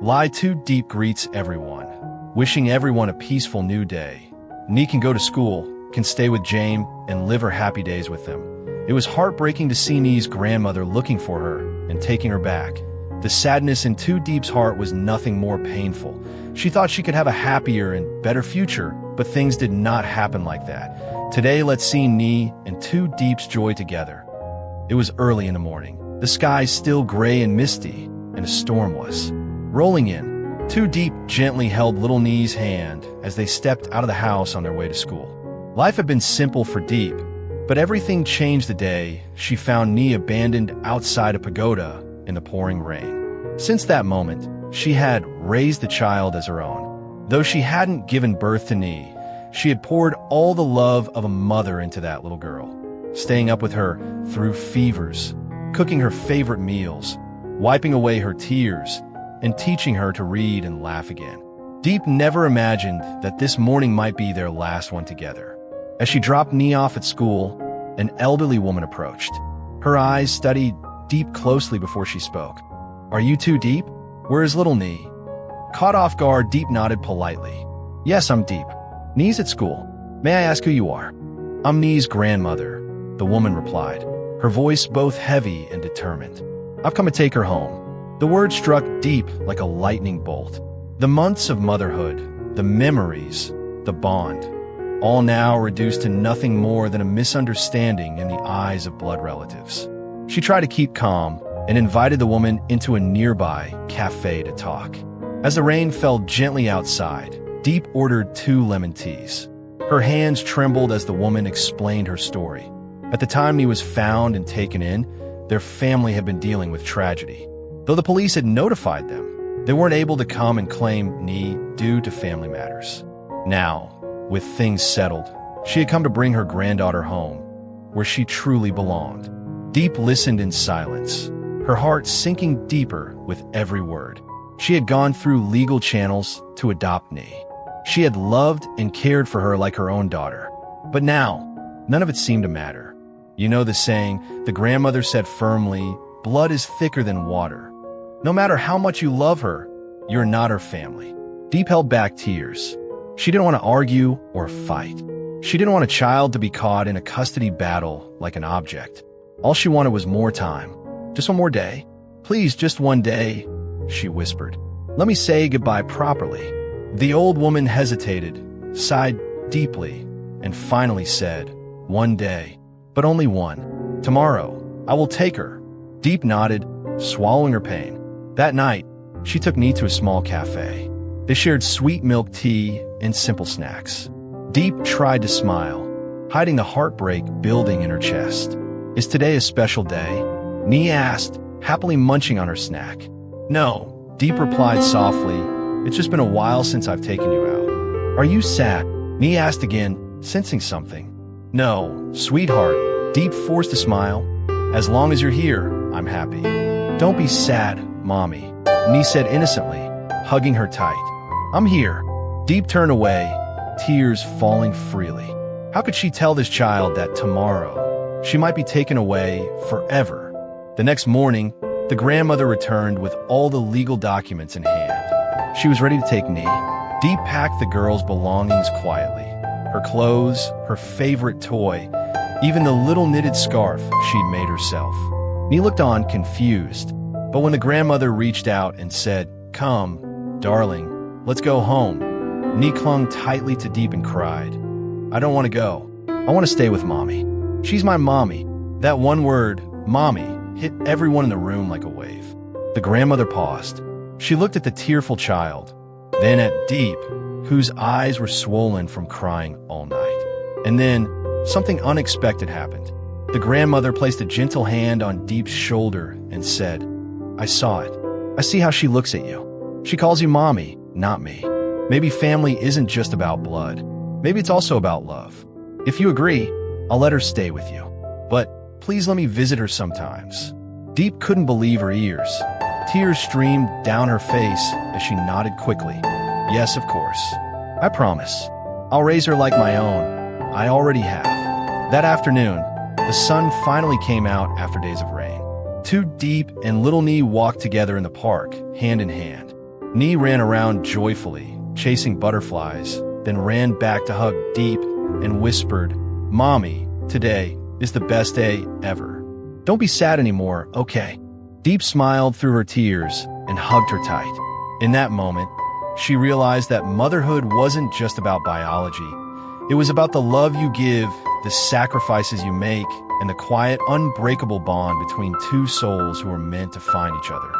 Lytudiep greets everyone, wishing everyone a peaceful new day. Nee can go to school, can stay with James, and live her happy days with them. It was heartbreaking to see Nee's grandmother looking for her and taking her back. The sadness in Diep's heart was nothing more painful. She thought she could have a happier and better future, but things did not happen like that. Today, let's see Nee and Diep's joy together. It was early in the morning. The sky still gray and misty, and a storm was rolling in. Diep gently held little Nee's hand as they stepped out of the house on their way to school. Life had been simple for Diep, but everything changed the day she found Nee abandoned outside a pagoda in the pouring rain. Since that moment, she had raised the child as her own. Though she hadn't given birth to Nee, she had poured all the love of a mother into that little girl, staying up with her through fevers, cooking her favorite meals, wiping away her tears, and teaching her to read and laugh again. Diep never imagined that this morning might be their last one together. As she dropped Nee off at school, an elderly woman approached. Her eyes studied Diep closely before she spoke. "Are you Diep? Where is little Nee?" Caught off guard, Diep nodded politely. "Yes, I'm Diep. Nee's at school. May I ask who you are?" "I'm Nee's grandmother," the woman replied, her voice both heavy and determined. "I've come to take her home." The word struck Diep like a lightning bolt. The months of motherhood, the memories, the bond, all now reduced to nothing more than a misunderstanding in the eyes of blood relatives. She tried to keep calm and invited the woman into a nearby cafe to talk. As the rain fell gently outside, Diep ordered 2 lemon teas. Her hands trembled as the woman explained her story. At the time Nee was found and taken in, their family had been dealing with tragedy. Though the police had notified them, they weren't able to come and claim Nee due to family matters. Now, with things settled, she had come to bring her granddaughter home, where she truly belonged. Diep listened in silence, her heart sinking deeper with every word. She had gone through legal channels to adopt Nee. She had loved and cared for her like her own daughter. But now, none of it seemed to matter. You know the saying, the grandmother said firmly, "Blood is thicker than water." No matter how much you love her, you're not her family. Diep held back tears. She didn't want to argue or fight. She didn't want a child to be caught in a custody battle like an object. All she wanted was more time. "Just one more day. Please, just one day," she whispered. "Let me say goodbye properly." The old woman hesitated, sighed deeply, and finally said, "One day, but only one. Tomorrow, I will take her." Diep nodded, swallowing her pain. That night, she took Nee to a small cafe. They shared sweet milk tea and simple snacks. Diep tried to smile, hiding the heartbreak building in her chest. "Is today a special day?" Nee asked, happily munching on her snack. "No," Diep replied softly. "It's just been a while since I've taken you out." "Are you sad?" Nee asked again, sensing something. "No, sweetheart," Diep forced a smile. "As long as you're here, I'm happy." "Don't be sad, Mommy," Nee said innocently, hugging her tight. "I'm here." Diep turned away, tears falling freely. How could she tell this child that tomorrow she might be taken away forever? The next morning, the grandmother returned with all the legal documents in hand. She was ready to take Nee. Diep packed the girl's belongings quietly. Her clothes, her favorite toy, even the little knitted scarf she'd made herself. Nee looked on, confused. But when the grandmother reached out and said, "Come, darling, let's go home," Nee clung tightly to Diep and cried, "I don't want to go. I want to stay with Mommy. She's my mommy." That one word, "mommy," hit everyone in the room like a wave. The grandmother paused. She looked at the tearful child, then at Diep, whose eyes were swollen from crying all night. And then, something unexpected happened. The grandmother placed a gentle hand on Diep's shoulder and said, "I saw it. I see how she looks at you. She calls you Mommy, not me. Maybe family isn't just about blood. Maybe it's also about love. If you agree, I'll let her stay with you. But please let me visit her sometimes." Diep couldn't believe her ears. Tears streamed down her face as she nodded quickly. "Yes, of course. I promise. I'll raise her like my own. I already have." That afternoon, the sun finally came out after days of rain. Diep and little Nee walked together in the park, hand in hand. Nee ran around joyfully, chasing butterflies, then ran back to hug Diep and whispered, "Mommy, today is the best day ever. Don't be sad anymore, okay?" Diep smiled through her tears and hugged her tight. In that moment, she realized that motherhood wasn't just about biology. It was about the love you give, the sacrifices you make, and the quiet, unbreakable bond between two souls who are meant to find each other.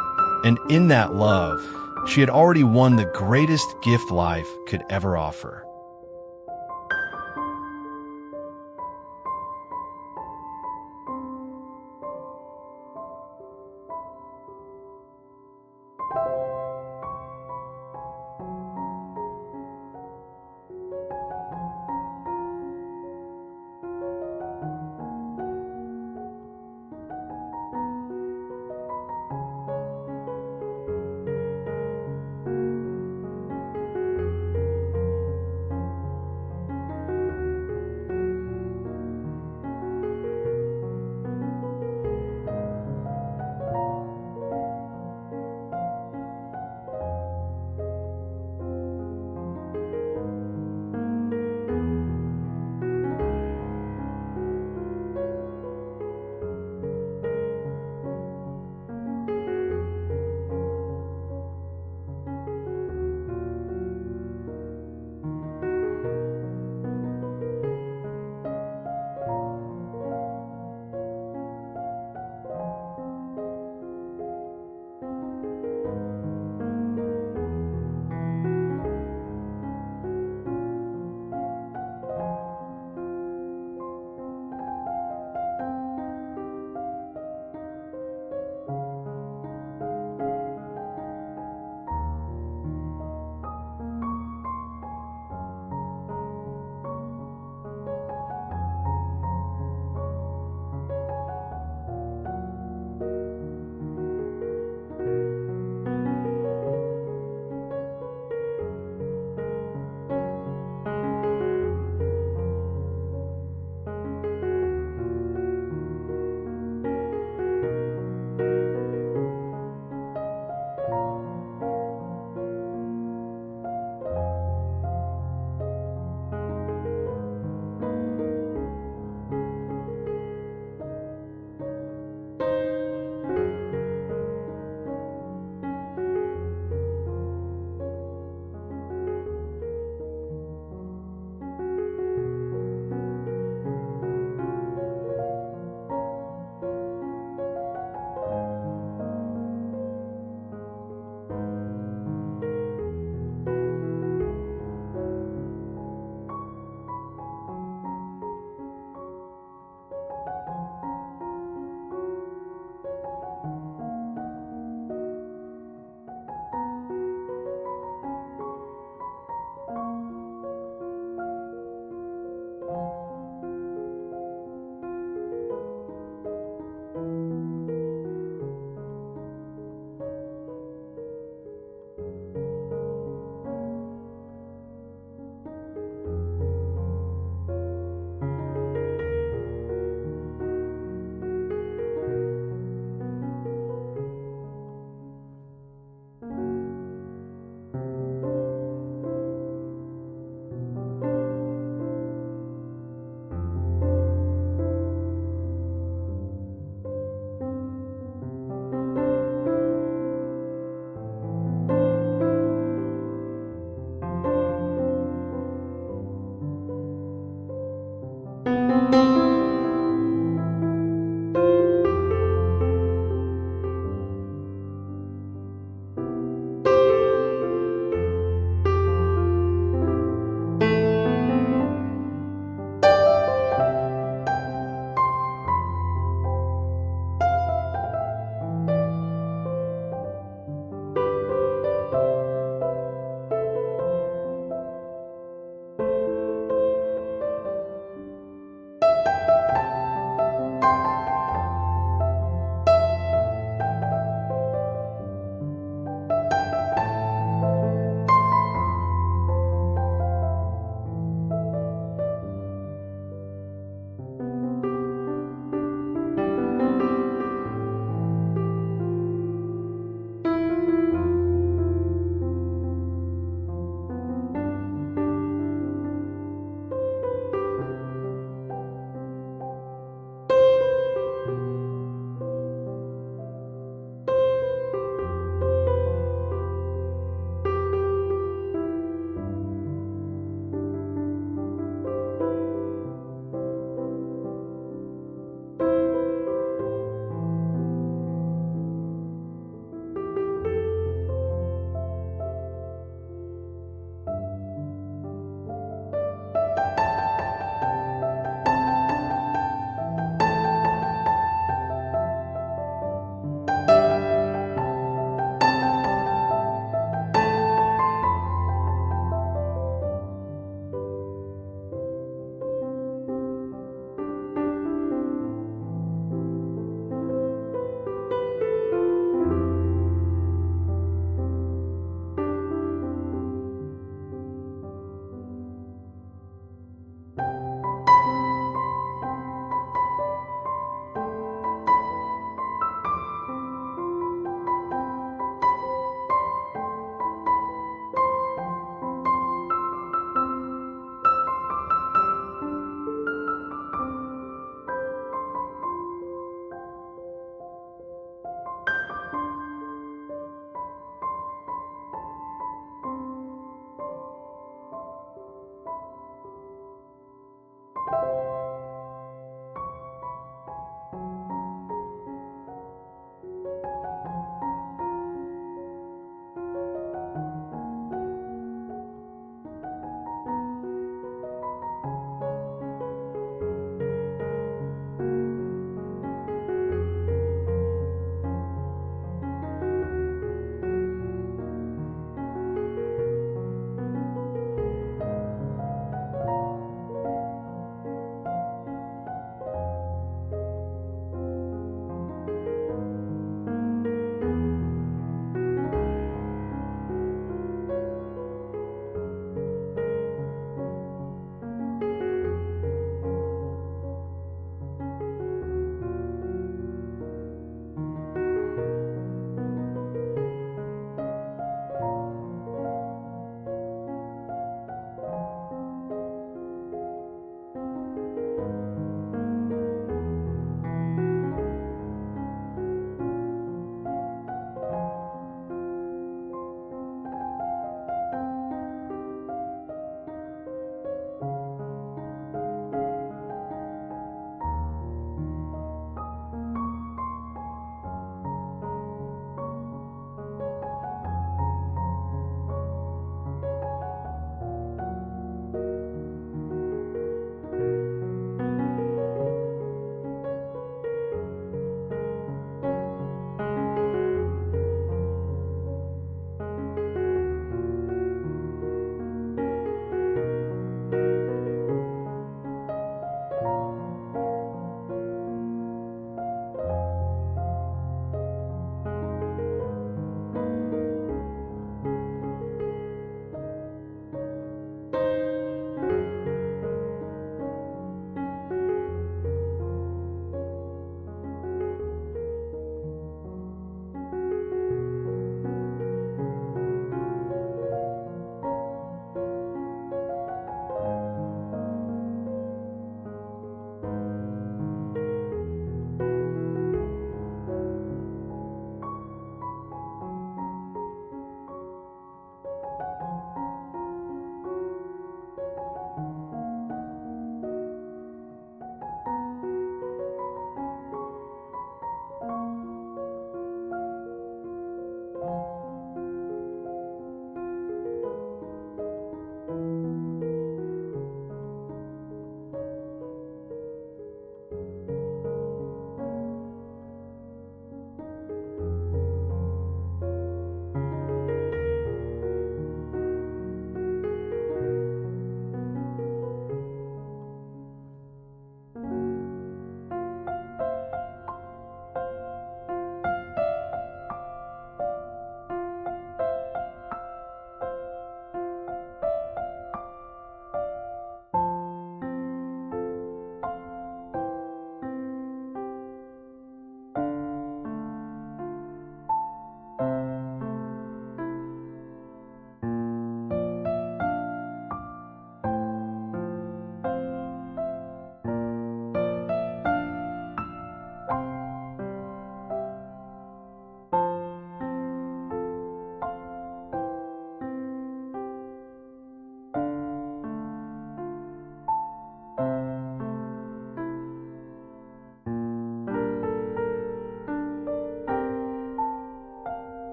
And in that love, she had already won the greatest gift life could ever offer.